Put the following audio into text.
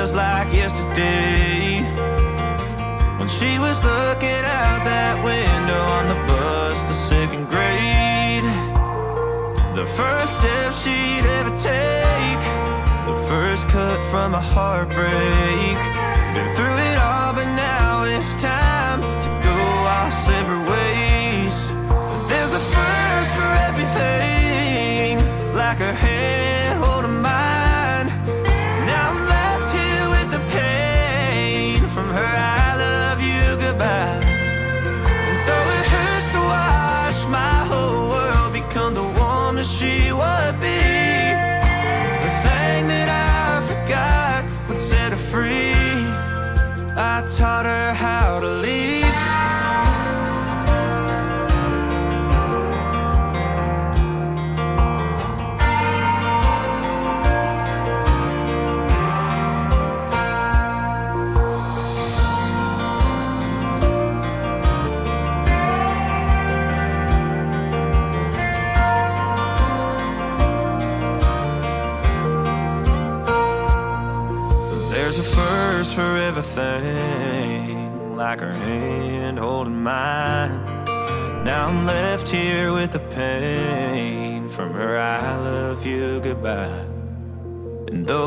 feels like yesterday, when she was looking out that window on the bus to second grade. The first step she'd ever take, the first cut from a heartbreak. Been through it all, but now it's time to go our separate ways. But there's a first for everything, like her hand holding mine. Now I'm left here with the pain from her I love you goodbye. And though it hurts to watch my whole world become the woman she would be, the thing that I forgot would set her free. I taught her how to leave. There's a first for everything, like her hand holding mine. Now I'm left here with the pain from her I love you goodbye. And though